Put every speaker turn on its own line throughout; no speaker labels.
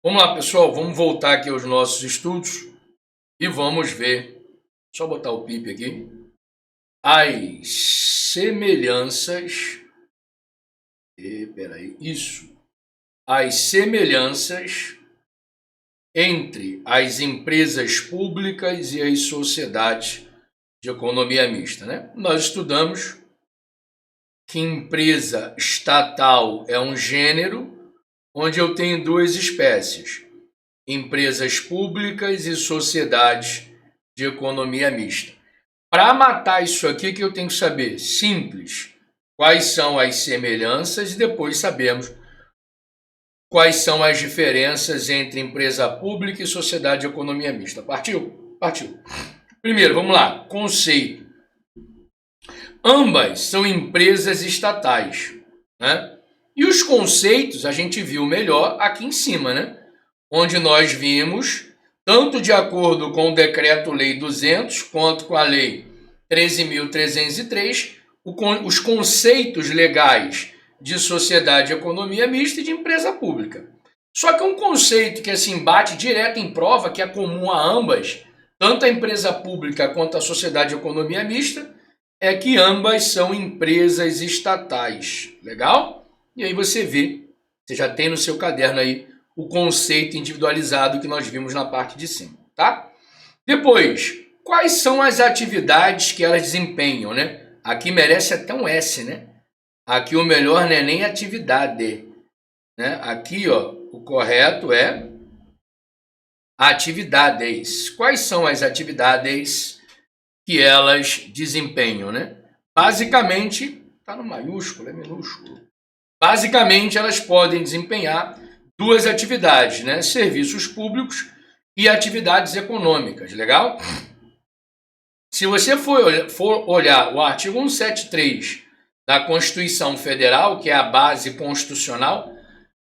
Vamos lá, pessoal, vamos voltar aqui aos nossos estudos e vamos ver, só botar o PIP aqui, as semelhanças, as semelhanças entre as empresas públicas e as sociedades de economia mista, né? Nós estudamos que empresa estatal é um gênero onde eu tenho duas espécies, empresas públicas e sociedades de economia mista. Para matar isso aqui, que eu tenho que saber? Simples. Quais são as semelhanças e depois sabemos quais são as diferenças entre empresa pública e sociedade de economia mista. Partiu? Partiu. Primeiro, vamos lá. Conceito. Ambas são empresas estatais, né? E os conceitos a gente viu melhor aqui em cima, né? Onde nós vimos, tanto de acordo com o Decreto-Lei 200, quanto com a Lei 13.303, os conceitos legais de sociedade de economia mista e de empresa pública. Só que um conceito que assim bate direto em prova, que é comum a ambas, tanto a empresa pública quanto a sociedade de economia mista, é que ambas são empresas estatais. Legal? E aí você vê, você já tem no seu caderno aí o conceito individualizado que nós vimos na parte de cima, tá? Depois, quais são as atividades que elas desempenham, né? Aqui merece até um S, né? Aqui o melhor não é nem atividade, né? Aqui, ó, o correto é atividades. Quais são as atividades que elas desempenham, né? Basicamente, tá no maiúsculo, é minúsculo. Basicamente, elas podem desempenhar duas atividades, né? Serviços públicos e atividades econômicas, legal? Se você for olhar o artigo 173 da Constituição Federal, que é a base constitucional,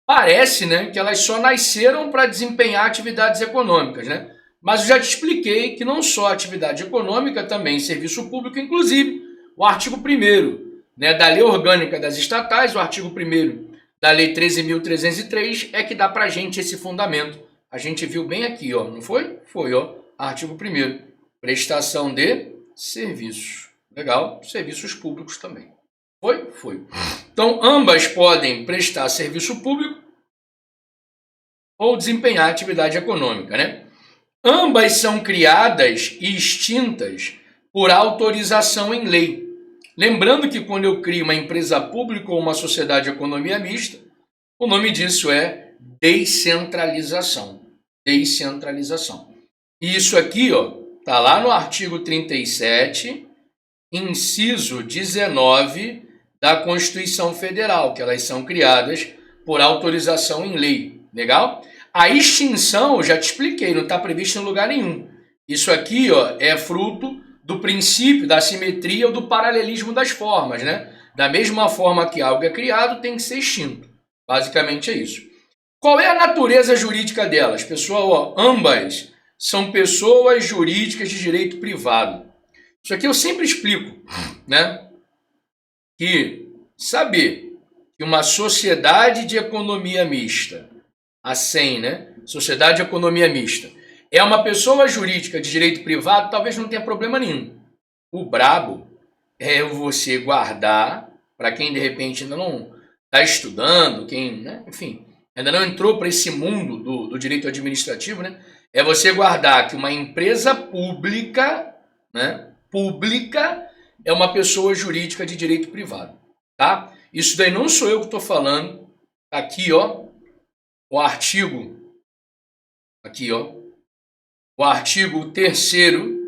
parece, né, que elas só nasceram para desempenhar atividades econômicas, né? Mas eu já te expliquei que não só atividade econômica, também serviço público, inclusive o artigo 1º, né, da Lei Orgânica das Estatais, o artigo 1º da Lei 13.303, é que dá para a gente esse fundamento. A gente viu bem aqui, ó, não foi? Foi, ó, artigo 1º, prestação de serviços. Legal? Serviços públicos também. Foi? Foi. Então, ambas podem prestar serviço público ou desempenhar atividade econômica, né? Ambas são criadas e extintas por autorização em lei. Lembrando que quando eu crio uma empresa pública ou uma sociedade de economia mista, o nome disso é descentralização. Descentralização. E isso aqui, ó, tá lá no artigo 37, inciso 19 da Constituição Federal, que elas são criadas por autorização em lei. Legal? A extinção, eu já te expliquei, não está previsto em lugar nenhum. Isso aqui, ó, é fruto do princípio da simetria ou do paralelismo das formas, né? Da mesma forma que algo é criado, tem que ser extinto. Basicamente é isso. Qual é a natureza jurídica delas? Pessoal, ó, ambas são pessoas jurídicas de direito privado. Isso aqui eu sempre explico, né? Que saber que uma sociedade de economia mista, a SEM, né? Sociedade de economia mista, é uma pessoa jurídica de direito privado, talvez não tenha problema nenhum. O brabo é você guardar, para quem de repente ainda não está estudando, quem, né, enfim, ainda não entrou para esse mundo do direito administrativo, né, é você guardar que uma empresa pública, né, pública é uma pessoa jurídica de direito privado, tá? Isso daí não sou eu que estou falando, aqui, ó, o artigo, aqui, ó, o artigo 3º,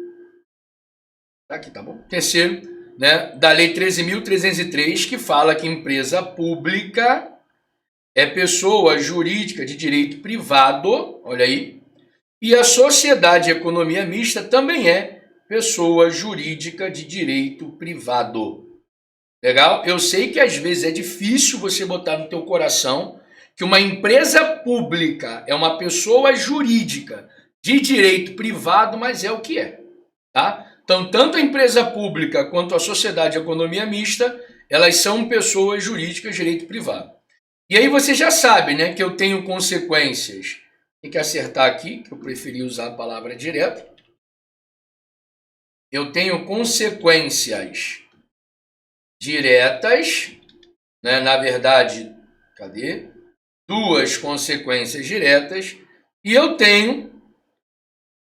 aqui, tá bom? 3º, né, da Lei 13.303, que fala que empresa pública é pessoa jurídica de direito privado, olha aí, e a sociedade de economia mista também é pessoa jurídica de direito privado. Legal? Eu sei que às vezes é difícil você botar no teu coração que uma empresa pública é uma pessoa jurídica de direito privado, mas é o que é, tá? Então, tanto a empresa pública quanto a sociedade de economia mista, elas são pessoas jurídicas de direito privado. E aí você já sabe, né, que eu tenho consequências Tem que acertar aqui, que eu preferi usar a palavra direta. Eu tenho consequências diretas, né? Na verdade, cadê? Duas consequências diretas. E eu tenho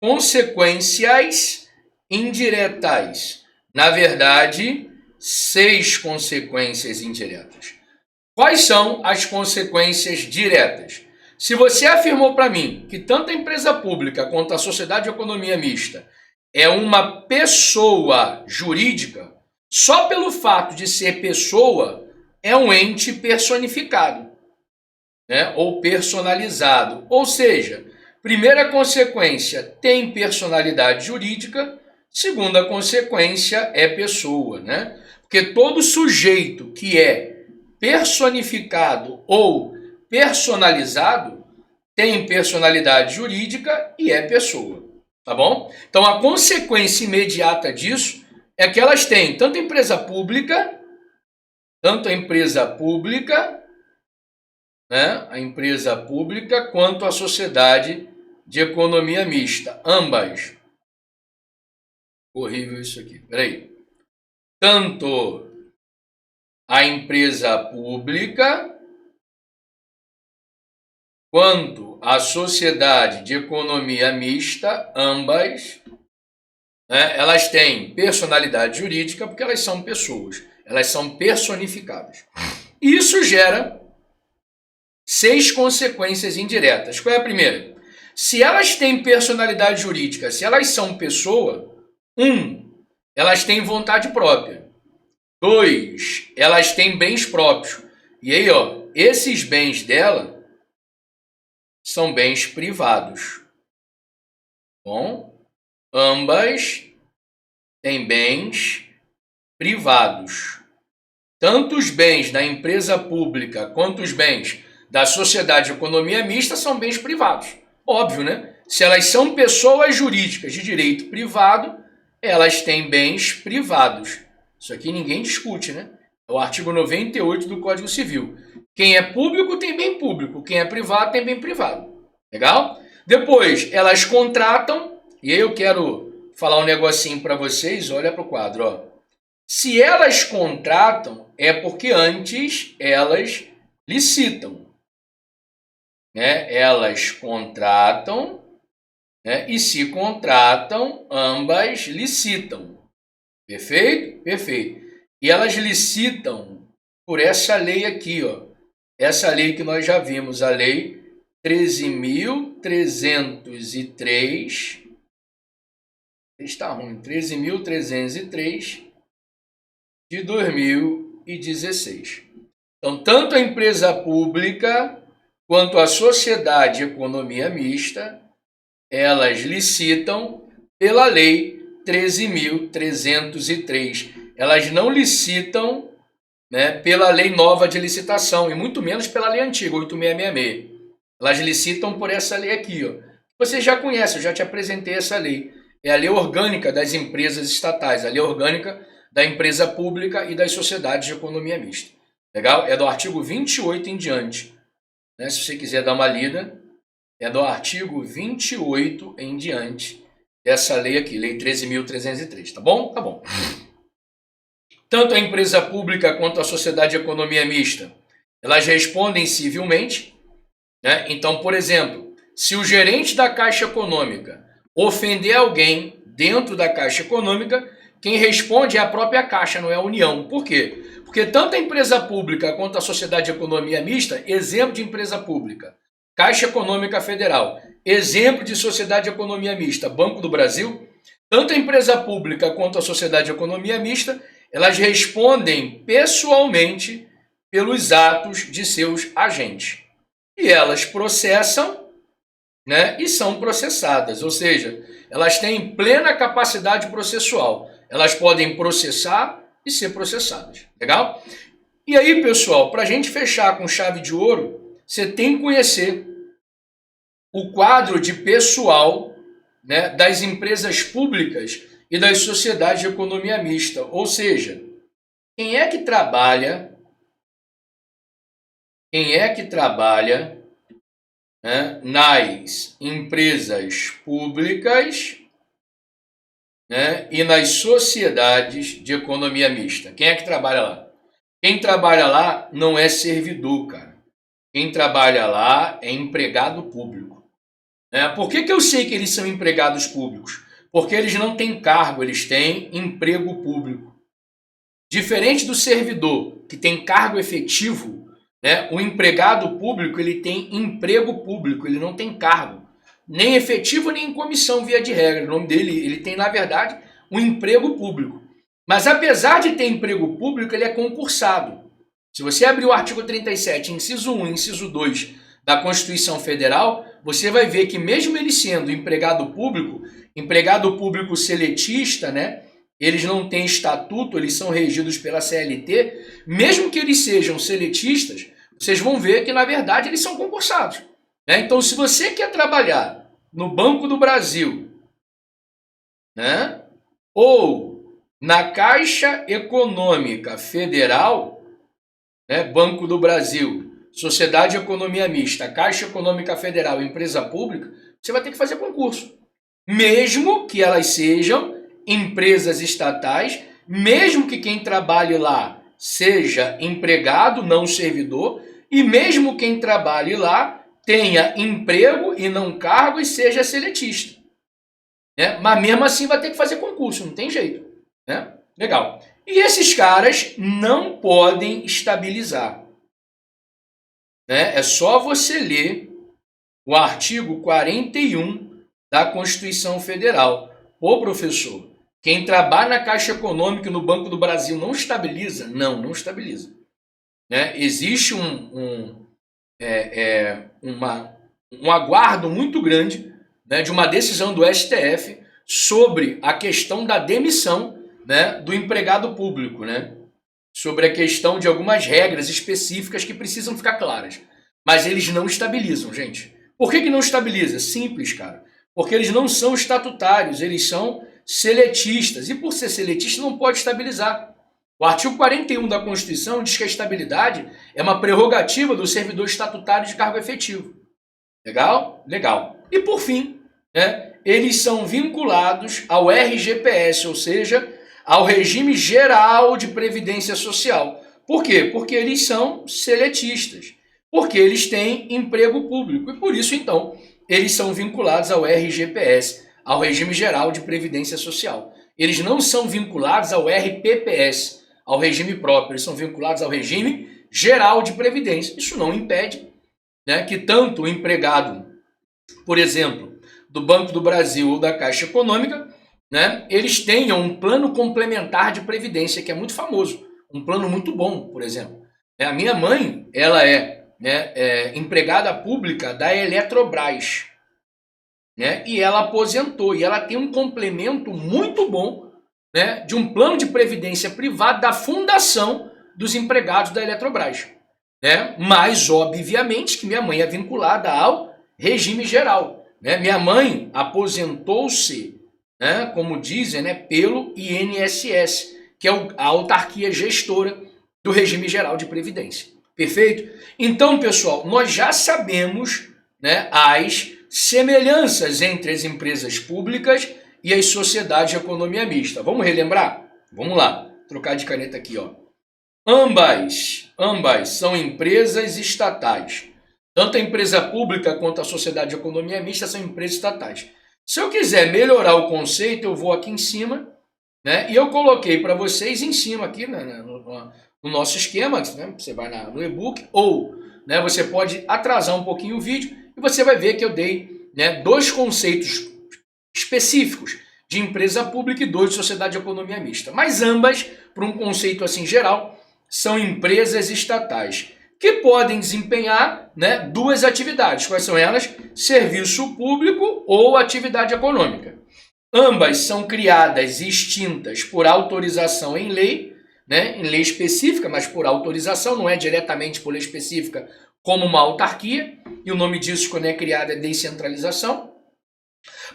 consequências indiretas. Na verdade, 6 consequências indiretas. Quais são as consequências diretas? Se você afirmou para mim que tanto a empresa pública quanto a sociedade de economia mista é uma pessoa jurídica, só pelo fato de ser pessoa, é um ente personificado, né? Ou personalizado. Ou seja, primeira consequência, tem personalidade jurídica. Segunda consequência, é pessoa, né? Porque todo sujeito que é personificado ou personalizado tem personalidade jurídica e é pessoa, tá bom? Então, a consequência imediata disso é que elas têm tanto a empresa pública, né, a empresa pública, quanto a sociedade de economia mista, ambas. Horrível isso aqui, peraí. Tanto a empresa pública quanto a sociedade de economia mista, ambas, né, elas têm personalidade jurídica porque elas são pessoas, elas são personificadas. Isso gera 6 consequências indiretas. Qual é a primeira? Se elas têm personalidade jurídica, se elas são pessoa, 1, elas têm vontade própria. 2, elas têm bens próprios. E aí, ó, esses bens dela são bens privados. Bom, ambas têm bens privados. Tanto os bens da empresa pública quanto os bens da sociedade de economia mista são bens privados. Óbvio, né? Se elas são pessoas jurídicas de direito privado, elas têm bens privados. Isso aqui ninguém discute, né? É o artigo 98 do Código Civil. Quem é público tem bem público, quem é privado tem bem privado. Legal? Depois, elas contratam, e aí eu quero falar um negocinho para vocês, olha para o quadro, ó. Se elas contratam, é porque antes elas licitam, né? Elas contratam, né? E se contratam, ambas licitam. Perfeito? Perfeito. E elas licitam por essa lei aqui, ó. Essa lei que nós já vimos, a lei 13.303, está ruim, 13.303 de 2016. Então, tanto a empresa pública quanto a sociedade de economia mista, elas licitam pela lei 13.303. Elas não licitam, né, pela lei nova de licitação, e muito menos pela lei antiga, 8666. Elas licitam por essa lei aqui, ó. Você já conhece, eu já te apresentei essa lei. É a lei orgânica das empresas estatais, a lei orgânica da empresa pública e das sociedades de economia mista. Legal? É do artigo 28 em diante. Né? Se você quiser dar uma lida, é do artigo 28 em diante dessa lei aqui, lei 13.303, tá bom? Tá bom. Tanto a empresa pública quanto a sociedade de economia mista, elas respondem civilmente, né? Então, por exemplo, se o gerente da Caixa Econômica ofender alguém dentro da Caixa Econômica, quem responde é a própria Caixa, não é a União. Por quê? Porque tanto a empresa pública quanto a sociedade de economia mista, exemplo de empresa pública, Caixa Econômica Federal, exemplo de sociedade de economia mista, Banco do Brasil, tanto a empresa pública quanto a sociedade de economia mista, elas respondem pessoalmente pelos atos de seus agentes. E elas processam, né, e são processadas, ou seja, elas têm plena capacidade processual. Elas podem processar e ser processadas. Legal? E aí, pessoal, para a gente fechar com chave de ouro, você tem que conhecer o quadro de pessoal, né, das empresas públicas e das sociedades de economia mista. Ou seja, quem é que trabalha né, nas empresas públicas, né, e nas sociedades de economia mista. Quem é que trabalha lá? Quem trabalha lá não é servidor, cara. Quem trabalha lá é empregado público. Por que eu sei que eles são empregados públicos? Porque eles não têm cargo, eles têm emprego público. Diferente do servidor, que tem cargo efetivo, né, o empregado público ele tem emprego público, ele não tem cargo. Nem efetivo, nem em comissão, via de regra. O nome dele, ele tem, na verdade, um emprego público. Mas apesar de ter emprego público, ele é concursado. Se você abrir o artigo 37, inciso 1 e inciso 2 da Constituição Federal, você vai ver que mesmo ele sendo empregado público seletista, né, eles não têm estatuto, eles são regidos pela CLT, mesmo que eles sejam seletistas, vocês vão ver que, na verdade, eles são concursados. Né? Então, se você quer trabalhar no Banco do Brasil, né, ou na Caixa Econômica Federal, né, Banco do Brasil, Sociedade de Economia Mista, Caixa Econômica Federal, empresa pública, você vai ter que fazer concurso. Mesmo que elas sejam empresas estatais, mesmo que quem trabalhe lá seja empregado, não servidor, e mesmo quem trabalhe lá tenha emprego e não cargo e seja seletista. Né? Mas mesmo assim vai ter que fazer concurso, não tem jeito. Né? Legal. E esses caras não podem estabilizar. Né? É só você ler o artigo 41 da Constituição Federal. Ô, professor, quem trabalha na Caixa Econômica e no Banco do Brasil não estabiliza? Não estabiliza. Né? Existe um aguardo muito grande, né, de uma decisão do STF sobre a questão da demissão, né, do empregado público, né? Sobre a questão de algumas regras específicas que precisam ficar claras. Mas eles não estabilizam, gente. Por que não estabiliza? Simples, cara. Porque eles não são estatutários, eles são seletistas. E por ser seletista não pode estabilizar. O artigo 41 da Constituição diz que a estabilidade é uma prerrogativa do servidor estatutário de cargo efetivo. Legal? Legal. E por fim, né, eles são vinculados ao RGPS, ou seja, ao Regime Geral de Previdência Social. Por quê? Porque eles são seletistas. Porque eles têm emprego público. E por isso, então, eles são vinculados ao RGPS, ao Regime Geral de Previdência Social. Eles não são vinculados ao RPPS, ao regime próprio. Eles são vinculados ao Regime Geral de Previdência. Isso não impede, né, que tanto o empregado, por exemplo, do Banco do Brasil ou da Caixa Econômica, né, eles tenham um plano complementar de previdência, que é muito famoso, um plano muito bom, por exemplo. A minha mãe, ela é empregada pública da Eletrobras, né, e ela aposentou, e ela tem um complemento muito bom, né, de um plano de previdência privado da Fundação dos Empregados da Eletrobras. Né? Mas, obviamente, que minha mãe é vinculada ao regime geral. Né? Minha mãe aposentou-se, né, como dizem, né, pelo INSS, que é a autarquia gestora do regime geral de previdência. Perfeito? Então, pessoal, nós já sabemos, né, as semelhanças entre as empresas públicas e as sociedades de economia mista. Vamos relembrar? Vamos lá, trocar de caneta aqui, ó. Ambas são empresas estatais. Tanto a empresa pública quanto a sociedade de economia mista são empresas estatais. Se eu quiser melhorar o conceito, eu vou aqui em cima, né? E eu coloquei para vocês em cima aqui, né, no nosso esquema, né? Você vai no e-book, ou, né, você pode atrasar um pouquinho o vídeo e você vai ver que eu dei, né, dois conceitos específicos de empresa pública e dois de sociedade de economia mista. Mas ambas, por um conceito assim geral, são empresas estatais que podem desempenhar, né, duas atividades. Quais são elas? Serviço público ou atividade econômica. Ambas são criadas e extintas por autorização em lei, né, em lei específica, mas por autorização, não é diretamente por lei específica como uma autarquia, e o nome disso, quando é criada, é descentralização.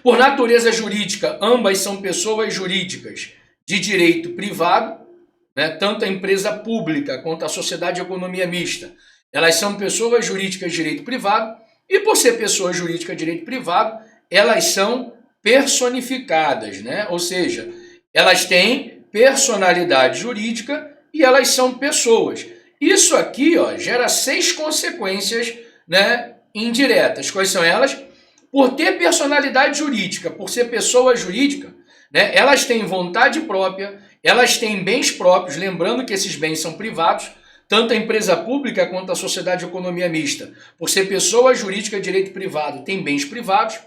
Por natureza jurídica, ambas são pessoas jurídicas de direito privado, né? Tanto a empresa pública quanto a sociedade de economia mista, elas são pessoas jurídicas de direito privado, E por ser pessoa jurídica de direito privado, elas são personificadas, né? Ou seja, elas têm personalidade jurídica e elas são pessoas. Isso aqui, ó, gera 6 consequências, né, indiretas. Quais são elas? Por ter personalidade jurídica, por ser pessoa jurídica, né, elas têm vontade própria, elas têm bens próprios, lembrando que esses bens são privados, tanto a empresa pública quanto a sociedade de economia mista, por ser pessoa jurídica de direito privado, tem bens privados.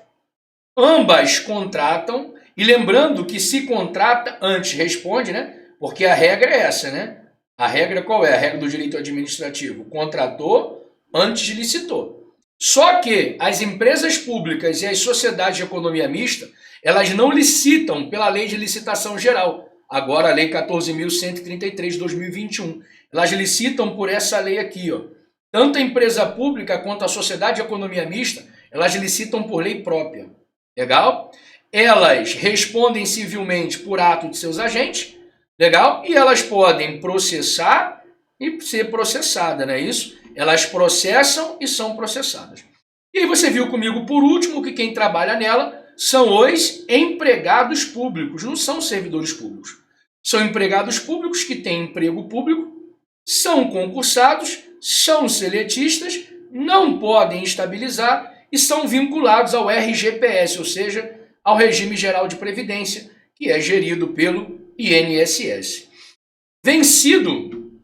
Ambas contratam, e lembrando que se contrata, antes responde, né? Porque a regra é essa, né? A regra qual é? A regra do direito administrativo. Contratou, antes licitou. Só que as empresas públicas e as sociedades de economia mista, elas não licitam pela lei de licitação geral. Agora a lei 14.133 de 2021. Elas licitam por essa lei aqui, ó. Tanto a empresa pública quanto a sociedade de economia mista, elas licitam por lei própria. Legal? Elas respondem civilmente por ato de seus agentes, legal? E elas podem processar e ser processadas, não é isso? Elas processam e são processadas. E aí você viu comigo, por último, que quem trabalha nela são os empregados públicos, não são servidores públicos. São empregados públicos que têm emprego público, são concursados, são seletistas, não podem estabilizar e são vinculados ao RGPS, ou seja, ao Regime Geral de Previdência, que é gerido pelo INSS. Vencido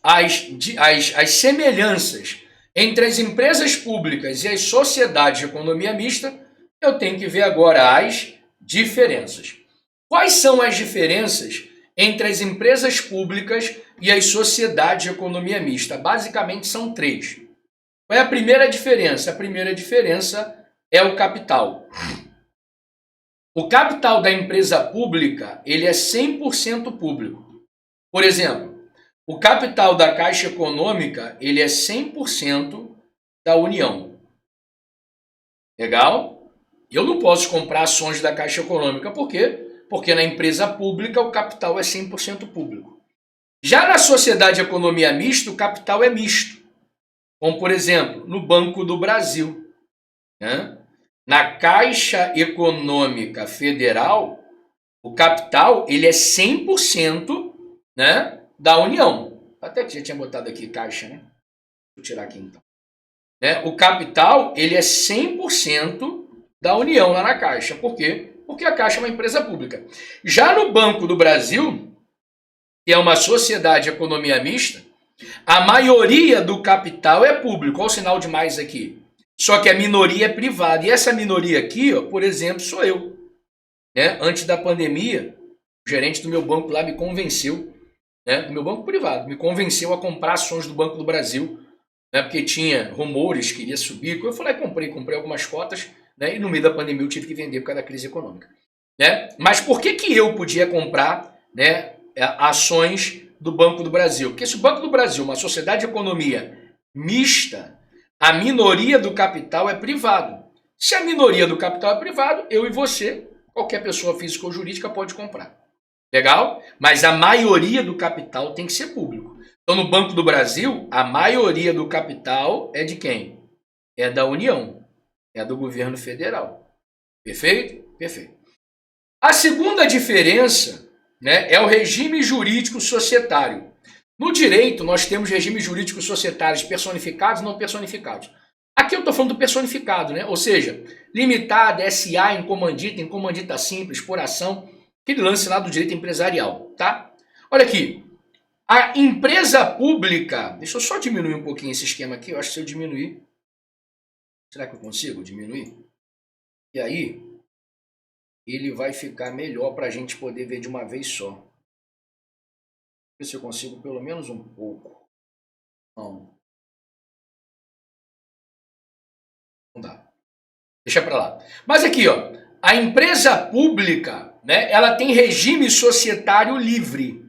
as semelhanças entre as empresas públicas e as sociedades de economia mista, eu tenho que ver agora as diferenças. Quais são as diferenças entre as empresas públicas e as sociedades de economia mista? Basicamente são 3. Qual é a primeira diferença? A primeira diferença é o capital. O capital da empresa pública, ele é 100% público. Por exemplo, o capital da Caixa Econômica, ele é 100% da União. Legal? Eu não posso comprar ações da Caixa Econômica. Por quê? Porque na empresa pública o capital é 100% público. Já na sociedade de economia mista, o capital é misto. Como, por exemplo, no Banco do Brasil, né? Na Caixa Econômica Federal, o capital ele é 100%, né, da União. Até que já tinha botado aqui Caixa, né? Vou tirar aqui então. Né? O capital ele é 100% da União lá na Caixa. Por quê? Porque a Caixa é uma empresa pública. Já no Banco do Brasil, que é uma sociedade de economia mista, a maioria do capital é público. Olha o sinal de mais aqui. Só que a minoria é privada. E essa minoria aqui, ó, por exemplo, sou eu. Né? Antes da pandemia, o gerente do meu banco lá me convenceu, né? Do meu banco privado, me convenceu a comprar ações do Banco do Brasil, né? Porque tinha rumores que iria subir. Eu falei, comprei algumas cotas, né? E no meio da pandemia eu tive que vender por causa da crise econômica. Né? Mas por que eu podia comprar, né, ações do Banco do Brasil? Porque se o Banco do Brasil, uma sociedade de economia mista, a minoria do capital é privado. Se a minoria do capital é privado, eu e você, qualquer pessoa física ou jurídica pode comprar. Legal? Mas a maioria do capital tem que ser público. Então, no Banco do Brasil, a maioria do capital é de quem? É da União. É do governo federal. Perfeito? Perfeito. A segunda diferença, né, é o regime jurídico societário. No direito, nós temos regimes jurídicos societários personificados e não personificados. Aqui eu estou falando do personificado, né? Ou seja, limitada, SA, em comandita simples, por ação, aquele lance lá do direito empresarial, tá? Olha aqui, a empresa pública, deixa eu só diminuir um pouquinho esse esquema aqui, eu acho que se eu diminuir, será que eu consigo diminuir? E aí, ele vai ficar melhor para a gente poder ver de uma vez só. Ver se eu consigo pelo menos um pouco. Não dá. Deixa para lá. Mas aqui, ó, a empresa pública, né, ela tem regime societário livre.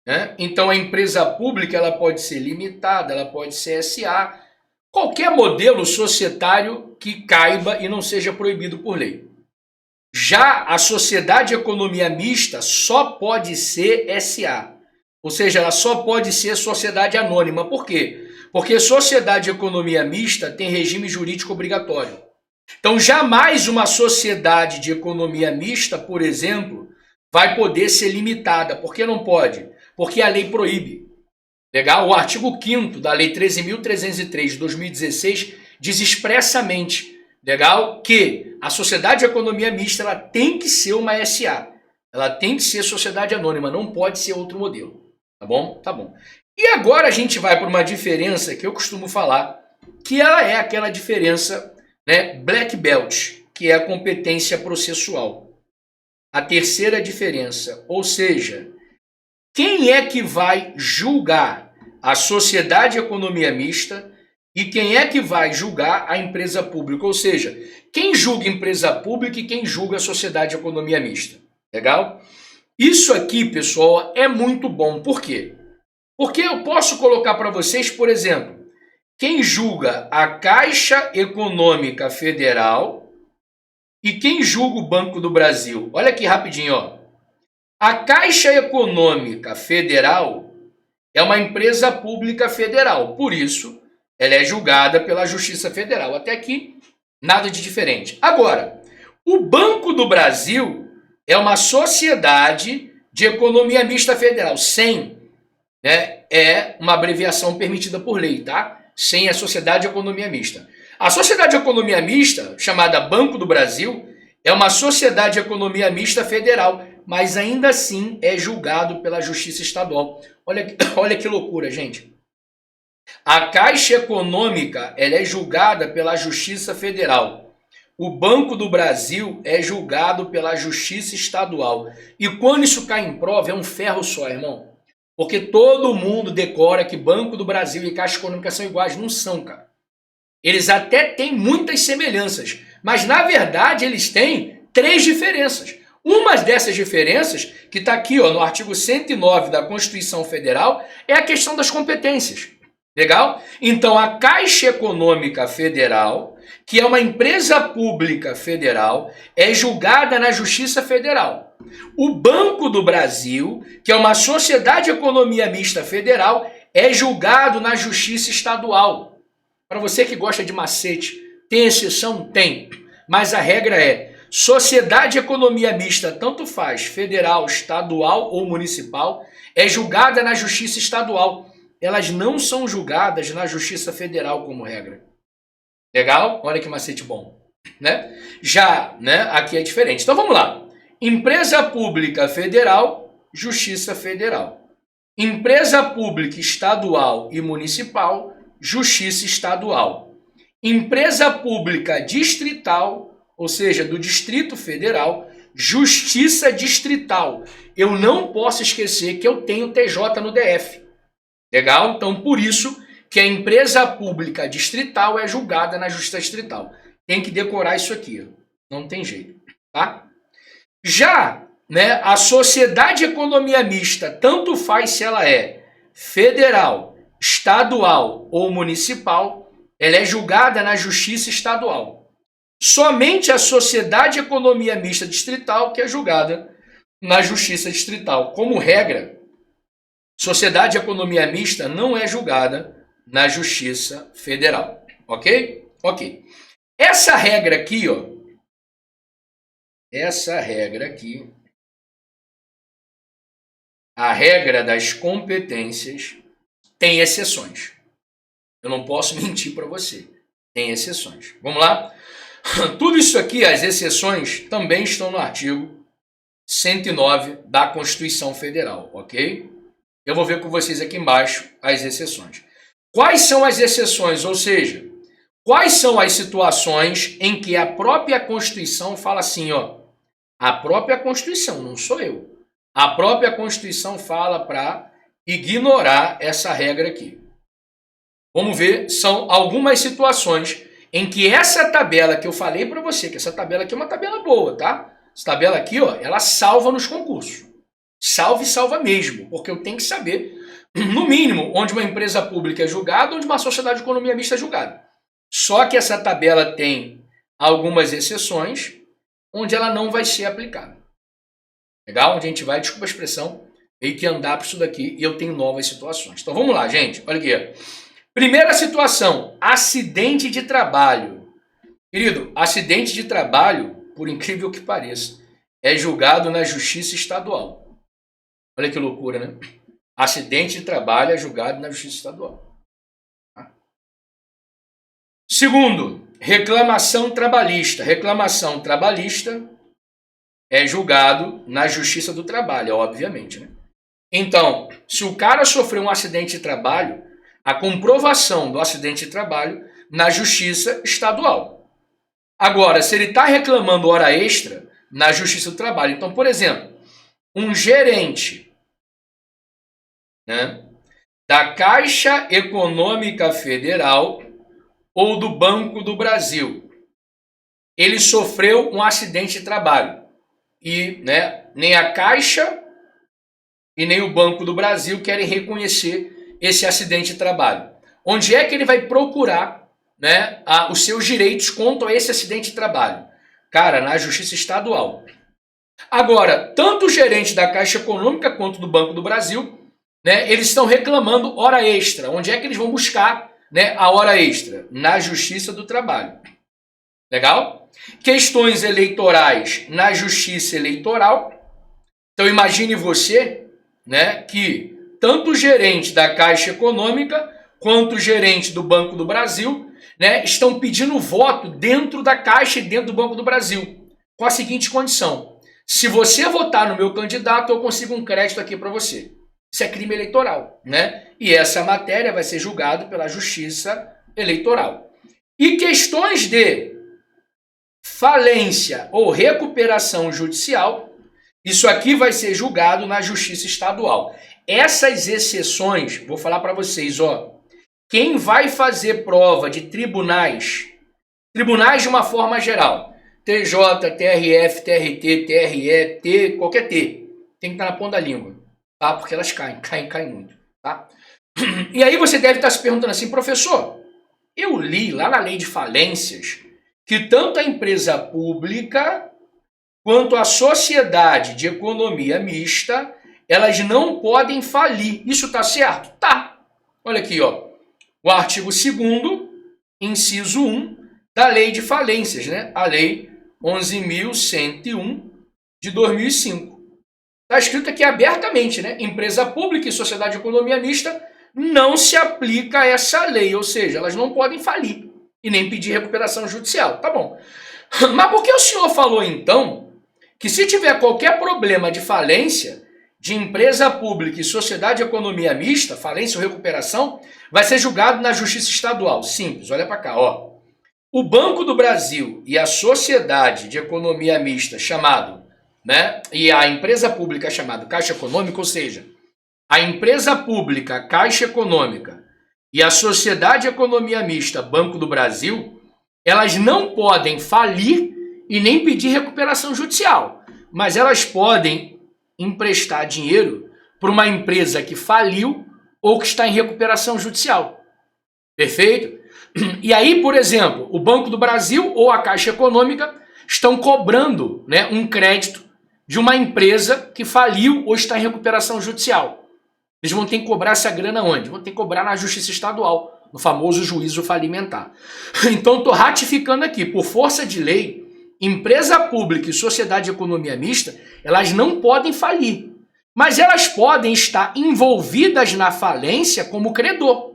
Né? Então, a empresa pública ela pode ser limitada, ela pode ser SA, qualquer modelo societário que caiba e não seja proibido por lei. Já a sociedade de economia mista só pode ser SA, ou seja, ela só pode ser sociedade anônima. Por quê? Porque sociedade de economia mista tem regime jurídico obrigatório. Então, jamais uma sociedade de economia mista, por exemplo, vai poder ser limitada. Por que não pode? Porque a lei proíbe. Legal? O artigo 5º da Lei 13.303 de 2016 diz expressamente, legal, que a sociedade de economia mista ela tem que ser uma SA. Ela tem que ser sociedade anônima, não pode ser outro modelo. Tá bom? Tá bom. E agora a gente vai para uma diferença que eu costumo falar, que ela é aquela diferença, né, black belt, que é a competência processual. A terceira diferença, ou seja, quem é que vai julgar a sociedade de economia mista e quem é que vai julgar a empresa pública? Ou seja, quem julga a empresa pública e quem julga a sociedade de economia mista? Legal? Isso aqui, pessoal, é muito bom. Por quê? Porque eu posso colocar para vocês, por exemplo, quem julga a Caixa Econômica Federal e quem julga o Banco do Brasil. Olha aqui rapidinho, ó. A Caixa Econômica Federal é uma empresa pública federal, por isso ela é julgada pela Justiça Federal. Até aqui, nada de diferente. Agora, o Banco do Brasil é uma sociedade de economia mista federal, sem, né, é uma abreviação permitida por lei, tá? Sem a sociedade de economia mista. A sociedade de economia mista, chamada Banco do Brasil, é uma sociedade de economia mista federal, mas ainda assim é julgado pela Justiça Estadual. Olha que loucura, gente. A Caixa Econômica ela é julgada pela Justiça Federal. O Banco do Brasil é julgado pela Justiça Estadual. E quando isso cai em prova, é um ferro só, irmão. Porque todo mundo decora que Banco do Brasil e Caixa Econômica são iguais. Não são, cara. Eles até têm muitas semelhanças, mas na verdade eles têm 3 diferenças. Uma dessas diferenças, que está aqui ó, no artigo 109 da Constituição Federal, é a questão das competências. Legal? Então a Caixa Econômica Federal, que é uma empresa pública federal, é julgada na Justiça Federal. O Banco do Brasil, que é uma sociedade de economia mista federal, é julgado na Justiça Estadual. Para você que gosta de macete, tem exceção? Tem. Mas a regra é, sociedade de economia mista, tanto faz, federal, estadual ou municipal, é julgada na Justiça Estadual. Elas não são julgadas na Justiça Federal como regra. Legal? Olha que macete bom. Né? Já, né, aqui é diferente. Então vamos lá. Empresa pública federal, Justiça Federal. Empresa pública estadual e municipal, Justiça Estadual. Empresa pública distrital, ou seja, do Distrito Federal, Justiça Distrital. Eu não posso esquecer que eu tenho TJ no DF. Legal? Então, por isso que a empresa pública distrital é julgada na Justiça Distrital. Tem que decorar isso aqui. Não tem jeito. Tá? Já, né, a sociedade de economia mista, tanto faz se ela é federal, estadual ou municipal, ela é julgada na Justiça Estadual. Somente a sociedade de economia mista distrital que é julgada na Justiça Distrital. Como regra, sociedade de economia mista não é julgada na Justiça Federal. Ok? Ok. Essa regra aqui, ó. Essa regra aqui, a regra das competências, tem exceções. Eu não posso mentir para você. Tem exceções. Vamos lá? Tudo isso aqui, as exceções, também estão no artigo 109 da Constituição Federal, ok? Eu vou ver com vocês aqui embaixo as exceções. Quais são as exceções? Ou seja, quais são as situações em que a própria Constituição fala assim, ó, a própria Constituição, não sou eu. A própria Constituição fala para ignorar essa regra aqui. Vamos ver, são algumas situações em que essa tabela que eu falei para você, que essa tabela aqui é uma tabela boa, tá? Essa tabela aqui, ó, ela salva nos concursos. Salva e salva mesmo, porque eu tenho que saber, no mínimo, onde uma empresa pública é julgada, onde uma sociedade de economia mista é julgada. Só que essa tabela tem algumas exceções, onde ela não vai ser aplicada. Legal? Onde a gente vai, desculpa a expressão, tem que andar para isso daqui e eu tenho novas situações. Então vamos lá, gente. Olha aqui. Primeira situação, acidente de trabalho. Querido, acidente de trabalho, por incrível que pareça, é julgado na Justiça Estadual. Olha que loucura, né? Acidente de trabalho é julgado na Justiça Estadual. Segundo, reclamação trabalhista. Reclamação trabalhista é julgado na Justiça do Trabalho, obviamente, né? Então, se o cara sofreu um acidente de trabalho, a comprovação do acidente de trabalho na Justiça Estadual. Agora, se ele está reclamando hora extra, na Justiça do Trabalho. Então, por exemplo, um gerente, né, da Caixa Econômica Federal ou do Banco do Brasil, ele sofreu um acidente de trabalho e, né, nem a Caixa e nem o Banco do Brasil querem reconhecer esse acidente de trabalho. Onde é que ele vai procurar, né, os seus direitos quanto a esse acidente de trabalho? Cara, na Justiça Estadual. Agora, tanto o gerente da Caixa Econômica quanto do Banco do Brasil, né, eles estão reclamando hora extra. Onde é que eles vão buscar, né, a hora extra? Na Justiça do Trabalho. Legal? Questões eleitorais na Justiça Eleitoral. Então imagine você, né, que tanto o gerente da Caixa Econômica quanto o gerente do Banco do Brasil, né, estão pedindo voto dentro da Caixa e dentro do Banco do Brasil, com a seguinte condição: se você votar no meu candidato, eu consigo um crédito aqui para você. Isso é crime eleitoral, né? E essa matéria vai ser julgada pela Justiça Eleitoral. E questões de falência ou recuperação judicial, isso aqui vai ser julgado na Justiça Estadual. Essas exceções, vou falar para vocês, ó. Quem vai fazer prova de tribunais de uma forma geral, TJ, TRF, TRT, TRE, T, qualquer T, tem que estar na ponta da língua, tá? Porque elas caem muito, tá? E aí você deve estar se perguntando assim, professor, eu li lá na lei de falências que tanto a empresa pública quanto a sociedade de economia mista, elas não podem falir. Isso está certo? Tá. Olha aqui, ó. O artigo 2º, inciso 1, da lei de falências, né? A lei 11.101 de 2005. Está escrito aqui abertamente, né? Empresa pública e sociedade de economia mista não se aplica essa lei, ou seja, elas não podem falir e nem pedir recuperação judicial. Tá bom. Mas por que o senhor falou, então, que se tiver qualquer problema de falência de empresa pública e sociedade de economia mista, falência ou recuperação, vai ser julgado na Justiça Estadual? Simples, olha para cá, ó. O Banco do Brasil e a sociedade de economia mista chamado, né, e a empresa pública chamada Caixa Econômica, ou seja, a empresa pública Caixa Econômica e a sociedade de economia mista Banco do Brasil, elas não podem falir e nem pedir recuperação judicial, mas elas podem emprestar dinheiro para uma empresa que faliu ou que está em recuperação judicial. Perfeito? E aí, por exemplo, o Banco do Brasil ou a Caixa Econômica estão cobrando, né, um crédito de uma empresa que faliu ou está em recuperação judicial. Eles vão ter que cobrar essa grana onde? Vão ter que cobrar na Justiça Estadual, no famoso juízo falimentar. Então, estou ratificando aqui, por força de lei, empresa pública e sociedade de economia mista, elas não podem falir, mas elas podem estar envolvidas na falência como credor,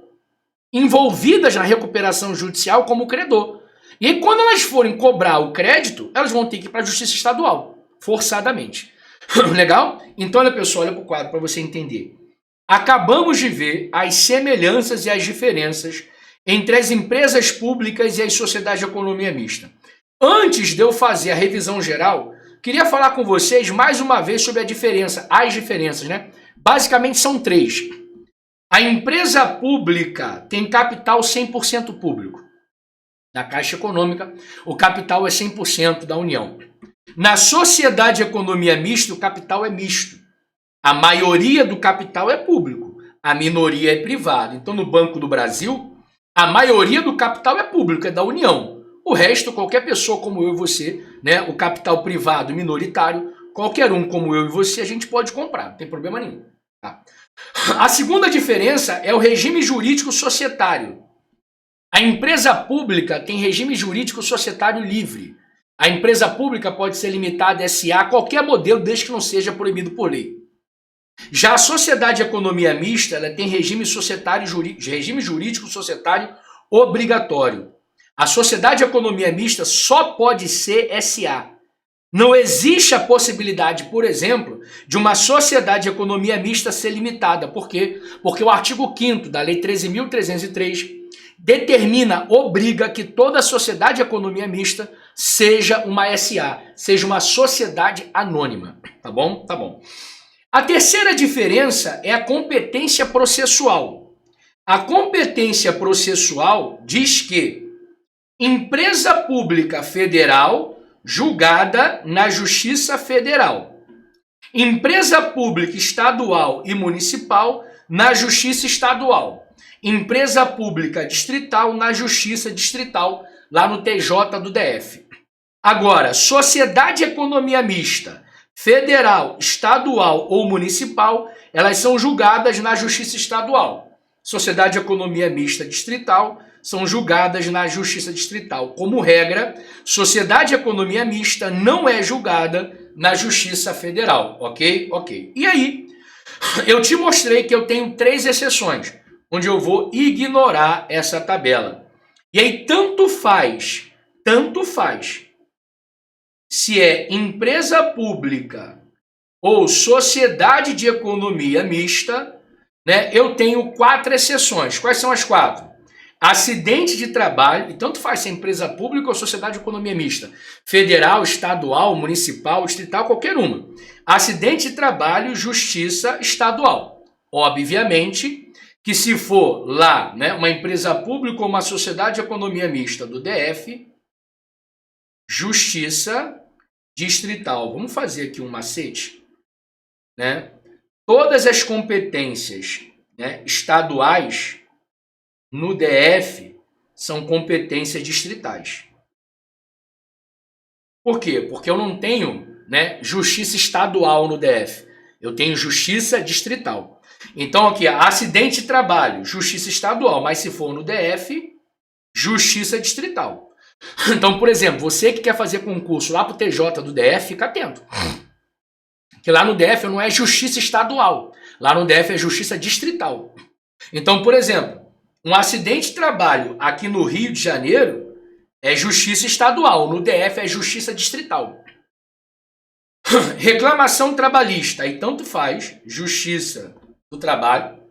envolvidas na recuperação judicial como credor. E aí, quando elas forem cobrar o crédito, elas vão ter que ir para a Justiça Estadual, forçadamente. Legal? Então, olha, pessoal, olha para o quadro para você entender. Acabamos de ver as semelhanças e as diferenças entre as empresas públicas e as sociedades de economia mista. Antes de eu fazer a revisão geral, queria falar com vocês mais uma vez sobre as diferenças, né? Basicamente são 3. A empresa pública tem capital 100% público. Na Caixa Econômica, o capital é 100% da União. Na sociedade de economia mista, o capital é misto. A maioria do capital é público, a minoria é privada. Então, no Banco do Brasil, a maioria do capital é público, é da União. O resto, qualquer pessoa como eu e você, né, o capital privado minoritário, qualquer um como eu e você, a gente pode comprar, não tem problema nenhum. Tá? A segunda diferença é o regime jurídico societário. A empresa pública tem regime jurídico societário livre. A empresa pública pode ser limitada a SA a qualquer modelo, desde que não seja proibido por lei. Já a sociedade de economia mista, ela tem regime jurídico societário obrigatório. A sociedade de economia mista só pode ser SA. Não existe a possibilidade, por exemplo, de uma sociedade de economia mista ser limitada. Por quê? Porque o artigo 5º da Lei 13.303 determina, obriga que toda sociedade de economia mista seja uma SA, seja uma sociedade anônima. Tá bom? Tá bom. A terceira diferença é a competência processual. A competência processual diz que empresa pública federal julgada na Justiça Federal, empresa pública estadual e municipal na Justiça Estadual, empresa pública distrital na Justiça Distrital, lá no TJ do DF. Agora, sociedade de economia mista, federal, estadual ou municipal, elas são julgadas na Justiça Estadual. Sociedade de economia mista distrital são julgadas na Justiça Distrital. Como regra, sociedade de economia mista não é julgada na Justiça Federal, ok? Ok. E aí, eu te mostrei que eu tenho 3 exceções, onde eu vou ignorar essa tabela. E aí, tanto faz, se é empresa pública ou sociedade de economia mista, né, eu tenho 4 exceções. Quais são as 4? Acidente de trabalho, e tanto faz se é empresa pública ou sociedade de economia mista, federal, estadual, municipal, distrital, qualquer uma. Acidente de trabalho, justiça estadual. Obviamente que se for lá, né, uma empresa pública ou uma sociedade de economia mista do DF, justiça distrital. Vamos fazer aqui um macete, né? Todas as competências, né, estaduais no DF são competências distritais. Por quê? Porque eu não tenho, né, justiça estadual no DF. Eu tenho justiça distrital. Então aqui, acidente de trabalho, justiça estadual, mas se for no DF, justiça distrital. Então, por exemplo, você que quer fazer concurso lá para o TJ do DF, fica atento. Que lá no DF não é justiça estadual. Lá no DF é justiça distrital. Então, por exemplo, um acidente de trabalho aqui no Rio de Janeiro é justiça estadual. No DF é justiça distrital. Reclamação trabalhista, aí tanto faz, justiça do trabalho.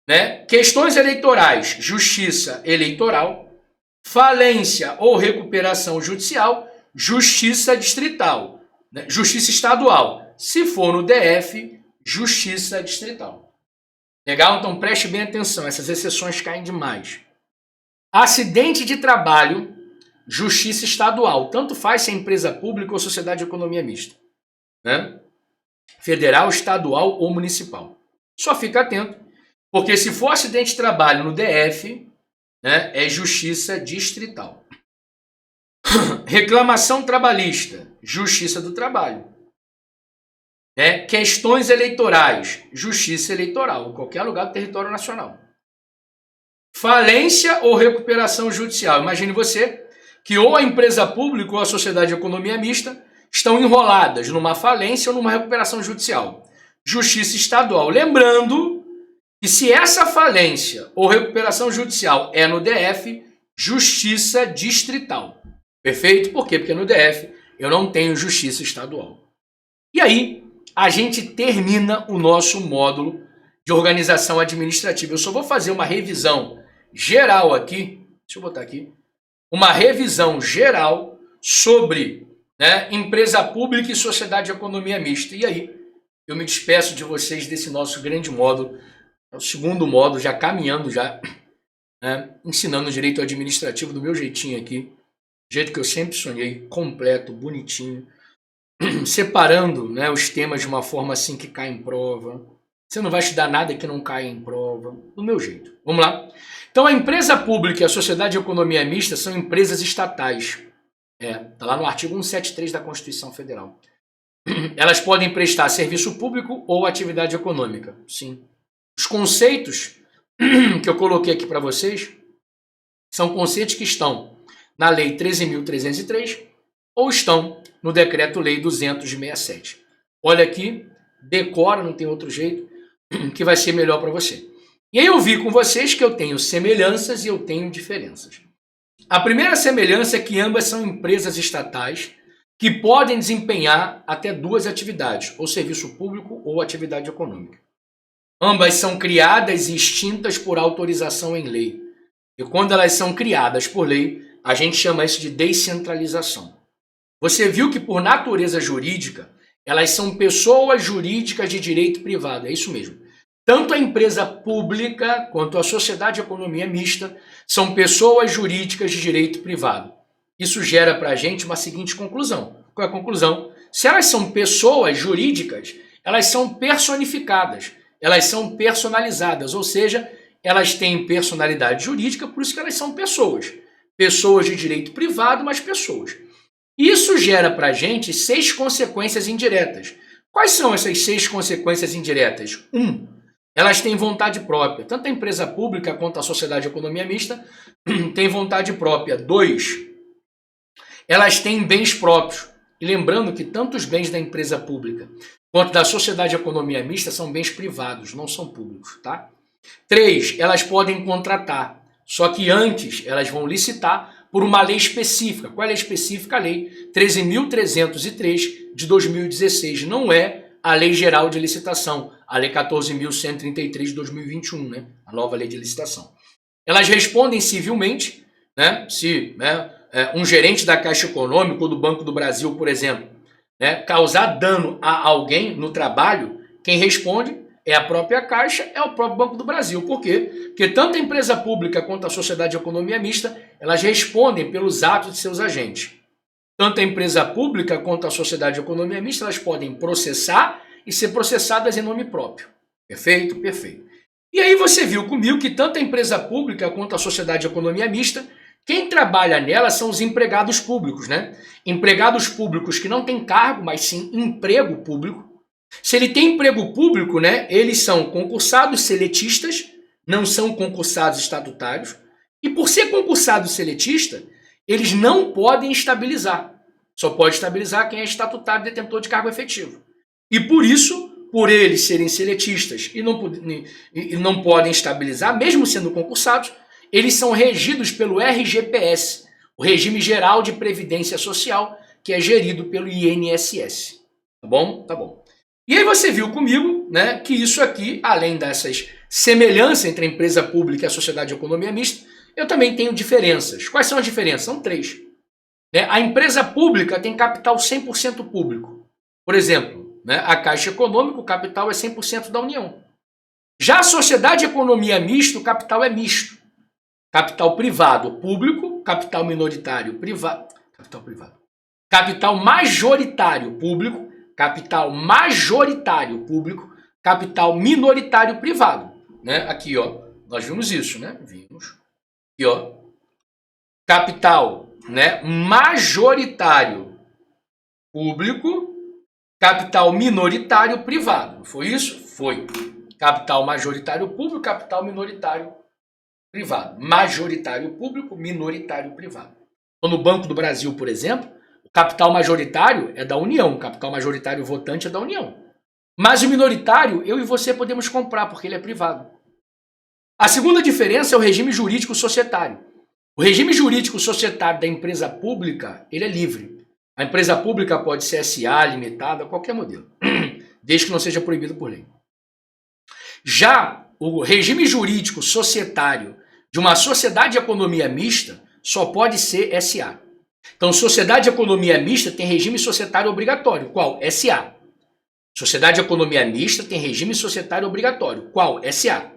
Né? Questões eleitorais, justiça eleitoral. Falência ou recuperação judicial, justiça distrital. Né? Justiça estadual. Se for no DF, justiça distrital. Legal? Então preste bem atenção, essas exceções caem demais. Acidente de trabalho, justiça estadual. Tanto faz se é empresa pública ou sociedade de economia mista. Né? Federal, estadual ou municipal. Só fica atento, porque se for acidente de trabalho no DF, né, é justiça distrital. Reclamação trabalhista, justiça do trabalho. Questões eleitorais, justiça eleitoral, em qualquer lugar do território nacional. Falência ou recuperação judicial. Imagine você que ou a empresa pública ou a sociedade de economia mista estão enroladas numa falência ou numa recuperação judicial. Justiça estadual. Lembrando que se essa falência ou recuperação judicial é no DF, justiça distrital. Perfeito? Por quê? Porque no DF eu não tenho justiça estadual. E aí, a gente termina o nosso módulo de organização administrativa. Eu só vou fazer uma revisão geral aqui. Deixa eu botar aqui. Uma revisão geral sobre, né, empresa pública e sociedade de economia mista. E aí, eu me despeço de vocês desse nosso grande módulo. É o segundo módulo, já caminhando, já, né, ensinando direito administrativo do meu jeitinho aqui. Do jeito que eu sempre sonhei, completo, bonitinho. Separando, né, os temas de uma forma assim que cai em prova. Você não vai estudar nada que não caia em prova. Do meu jeito. Vamos lá? Então, a empresa pública e a sociedade de economia mista são empresas estatais. Está lá no artigo 173 da Constituição Federal. Elas podem prestar serviço público ou atividade econômica. Sim. Os conceitos que eu coloquei aqui para vocês são conceitos que estão na Lei 13.303 ou estão no Decreto-Lei 200 de 67. Olha aqui, decora, não tem outro jeito, que vai ser melhor para você. E aí eu vi com vocês que eu tenho semelhanças e eu tenho diferenças. A primeira semelhança é que ambas são empresas estatais que podem desempenhar até duas atividades, ou serviço público ou atividade econômica. Ambas são criadas e extintas por autorização em lei. E quando elas são criadas por lei, a gente chama isso de descentralização. Você viu que por natureza jurídica, elas são pessoas jurídicas de direito privado, é isso mesmo. Tanto a empresa pública quanto a sociedade de economia mista são pessoas jurídicas de direito privado. Isso gera para a gente uma seguinte conclusão. Qual é a conclusão? Se elas são pessoas jurídicas, elas são personificadas, elas são personalizadas, ou seja, elas têm personalidade jurídica, por isso que elas são pessoas. Pessoas de direito privado, mas pessoas. Isso gera para a gente 6 consequências indiretas. Quais são essas 6 consequências indiretas? 1. Elas têm vontade própria. Tanto a empresa pública quanto a sociedade de economia mista têm vontade própria. 2. Elas têm bens próprios. E lembrando que tanto os bens da empresa pública quanto da sociedade de economia mista são bens privados, não são públicos, tá? 3. Elas podem contratar. Só que antes elas vão licitar por uma lei específica. Qual é a lei específica? A Lei 13.303 de 2016. Não é a Lei Geral de Licitação, a Lei 14.133 de 2021, né? A nova Lei de Licitação. Elas respondem civilmente, né? Se um gerente da Caixa Econômica ou do Banco do Brasil, por exemplo, né, causar dano a alguém no trabalho, quem responde é a própria Caixa, é o próprio Banco do Brasil. Por quê? Porque tanto a empresa pública quanto a sociedade de economia mista, elas respondem pelos atos de seus agentes. Tanto a empresa pública quanto a sociedade de economia mista, elas podem processar e ser processadas em nome próprio. Perfeito? Perfeito. E aí você viu comigo que tanto a empresa pública quanto a sociedade de economia mista, quem trabalha nela são os empregados públicos, né? Empregados públicos que não têm cargo, mas sim emprego público. Se ele tem emprego público, né, eles são concursados seletistas, não são concursados estatutários, e por ser concursado seletista, eles não podem estabilizar. Só pode estabilizar quem é estatutário e detentor de cargo efetivo. E por isso, por eles serem seletistas e não podem estabilizar, mesmo sendo concursados, eles são regidos pelo RGPS, o Regime Geral de Previdência Social, que é gerido pelo INSS. Tá bom? Tá bom. E aí você viu comigo, né, que isso aqui, além dessas semelhanças entre a empresa pública e a sociedade de economia mista, eu também tenho diferenças. Quais são as diferenças? São 3. Né? A empresa pública tem capital 100% público. Por exemplo, né, a Caixa Econômica, o capital é 100% da União. Já a sociedade de economia mista, o capital é misto. Capital privado público, capital minoritário privado, capital majoritário público, capital majoritário público, capital minoritário privado, né? Aqui, ó, nós vimos isso, né? Vimos. Aqui, ó. Capital, né, majoritário público, capital minoritário privado. Foi isso? Foi. Capital majoritário público, capital minoritário privado. Majoritário público, minoritário privado. Então, no Banco do Brasil, por exemplo, o capital majoritário é da União, o capital majoritário votante é da União. Mas o minoritário, eu e você podemos comprar, porque ele é privado. A segunda diferença é o regime jurídico societário. O regime jurídico societário da empresa pública, ele é livre. A empresa pública pode ser SA, limitada, qualquer modelo, desde que não seja proibido por lei. Já o regime jurídico societário de uma sociedade de economia mista só pode ser SA. Então, sociedade de economia mista tem regime societário obrigatório. Qual? SA. Sociedade de economia mista tem regime societário obrigatório. Qual? SA.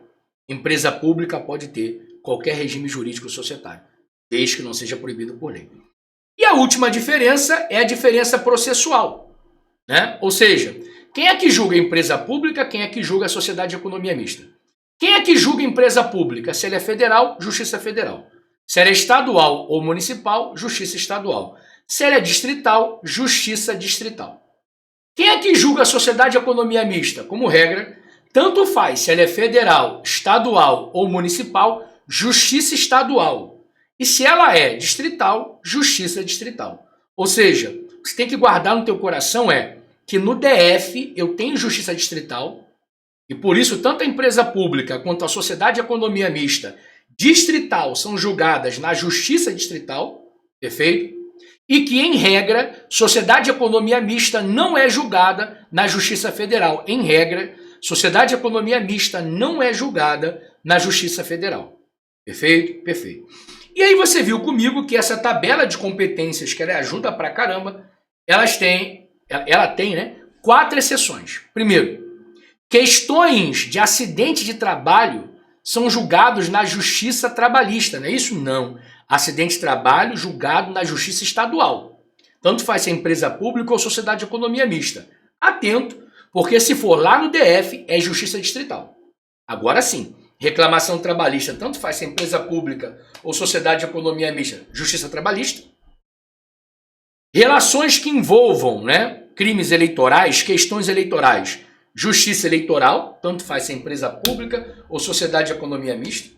Empresa pública pode ter qualquer regime jurídico societário, desde que não seja proibido por lei. E a última diferença é a diferença processual, né? Ou seja, quem é que julga a empresa pública, quem é que julga a sociedade de economia mista? Quem é que julga a empresa pública? Se ela é federal, Justiça Federal. Se ela é estadual ou municipal, Justiça Estadual. Se ela é distrital, Justiça Distrital. Quem é que julga a sociedade de economia mista? Como regra, Tanto faz se ela é federal, estadual ou municipal, justiça estadual. E se ela é distrital, justiça distrital. Ou seja, o que você tem que guardar no teu coração é que no DF eu tenho justiça distrital, e por isso tanto a empresa pública quanto a sociedade de economia mista distrital são julgadas na justiça distrital, perfeito? E que, em regra, sociedade de economia mista não é julgada na justiça federal. Em regra, sociedade de economia mista não é julgada na justiça federal. Perfeito? Perfeito. E aí você viu comigo que essa tabela de competências, que ela ajuda pra caramba, ela tem, né, 4 exceções. Primeiro, questões de acidente de trabalho são julgados na justiça trabalhista, não é isso? Não. Acidente de trabalho julgado na justiça estadual. Tanto faz se é empresa pública ou sociedade de economia mista. Atento, porque se for lá no DF, é justiça distrital. Agora sim, reclamação trabalhista, tanto faz se é empresa pública ou sociedade de economia mista, justiça trabalhista. Relações que envolvam, né, crimes eleitorais, questões eleitorais, justiça eleitoral, tanto faz se é empresa pública ou sociedade de economia mista.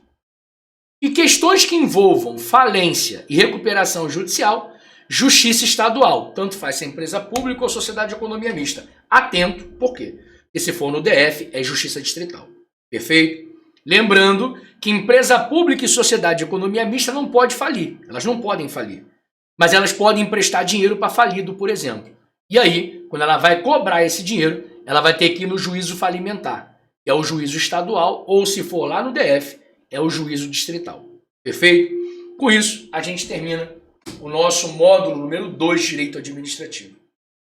E questões que envolvam falência e recuperação judicial, justiça estadual, tanto faz se é empresa pública ou sociedade de economia mista. Atento, por quê? Porque se for no DF, é justiça distrital. Perfeito? Lembrando que empresa pública e sociedade de economia mista não pode falir. Elas não podem falir. Mas elas podem emprestar dinheiro para falido, por exemplo. E aí, quando ela vai cobrar esse dinheiro, ela vai ter que ir no juízo falimentar, que é o juízo estadual, ou se for lá no DF, é o juízo distrital. Perfeito? Com isso, a gente termina o nosso módulo número 2 de Direito Administrativo.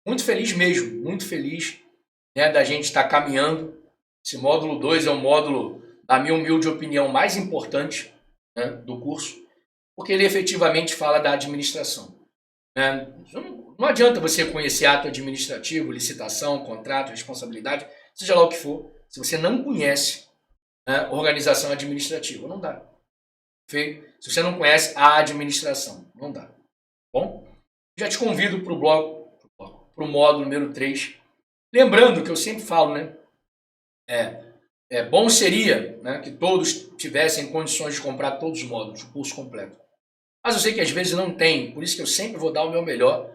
Muito feliz mesmo, muito feliz, né, da gente estar caminhando. Esse módulo 2 é o módulo, na minha humilde opinião, mais importante, né, do curso, porque ele efetivamente fala da administração. Né? Não adianta você conhecer ato administrativo, licitação, contrato, responsabilidade, seja lá o que for, se você não conhece, né, organização administrativa. Não dá. Perfeito? Se você não conhece a administração, não dá. Bom? Já te convido para o bloco, para o módulo número 3. Lembrando que eu sempre falo, né? Bom seria, né, que todos tivessem condições de comprar todos os módulos, o curso completo. Mas eu sei que às vezes não tem, por isso que eu sempre vou dar o meu melhor,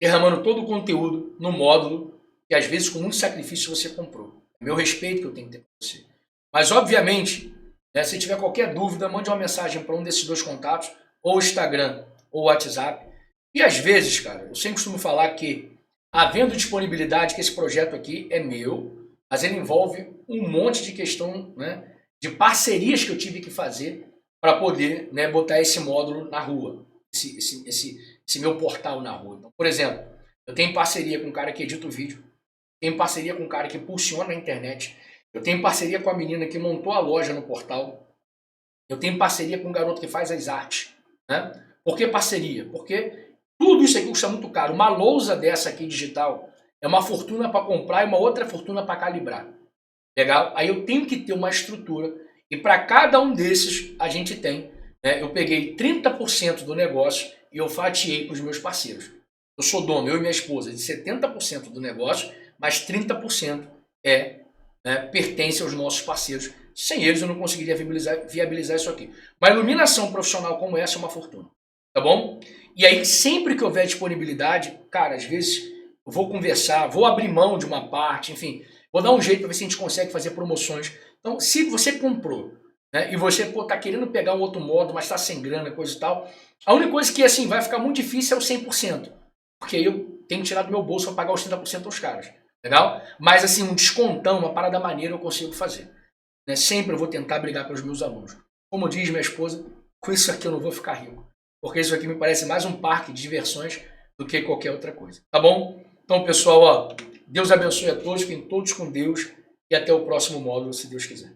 derramando todo o conteúdo no módulo que às vezes com muito sacrifício você comprou. É meu respeito que eu tenho que ter com você. Mas obviamente, né, se tiver qualquer dúvida, mande uma mensagem para um desses 2 contatos, ou Instagram ou WhatsApp. E às vezes, cara, eu sempre costumo falar que, havendo disponibilidade, que esse projeto aqui é meu, mas ele envolve um monte de questão, né, de parcerias que eu tive que fazer para poder, né, botar esse módulo na rua, esse meu portal na rua. Então, por exemplo, eu tenho parceria com um cara que edita o vídeo, tenho parceria com um cara que impulsiona na internet, eu tenho parceria com a menina que montou a loja no portal, eu tenho parceria com um garoto que faz as artes. Né? Por que parceria? Porque tudo isso aqui custa muito caro. Uma lousa dessa aqui digital é uma fortuna para comprar e uma outra fortuna para calibrar. Legal? Aí eu tenho que ter uma estrutura e para cada um desses a gente tem. Né? Eu peguei 30% do negócio e eu fatiei para os meus parceiros. Eu sou dono, eu e minha esposa, de 70% do negócio, mas 30% pertence aos nossos parceiros. Sem eles eu não conseguiria viabilizar isso aqui. Uma iluminação profissional como essa é uma fortuna. Tá bom? E aí sempre que houver disponibilidade, cara, às vezes eu vou conversar, vou abrir mão de uma parte, enfim, vou dar um jeito para ver se a gente consegue fazer promoções. Então, se você comprou, né, e você tá querendo pegar um outro módulo, mas está sem grana, coisa e tal, a única coisa que assim vai ficar muito difícil é o 100%, porque aí eu tenho que tirar do meu bolso para pagar os 30% aos caras. Legal? Mas assim, um descontão, uma parada maneira eu consigo fazer. Né? Sempre eu vou tentar brigar pelos meus alunos. Como diz minha esposa, com isso aqui eu não vou ficar rico. Porque isso aqui me parece mais um parque de diversões do que qualquer outra coisa. Tá bom? Então, pessoal, ó, Deus abençoe a todos, fiquem todos com Deus e até o próximo módulo, se Deus quiser.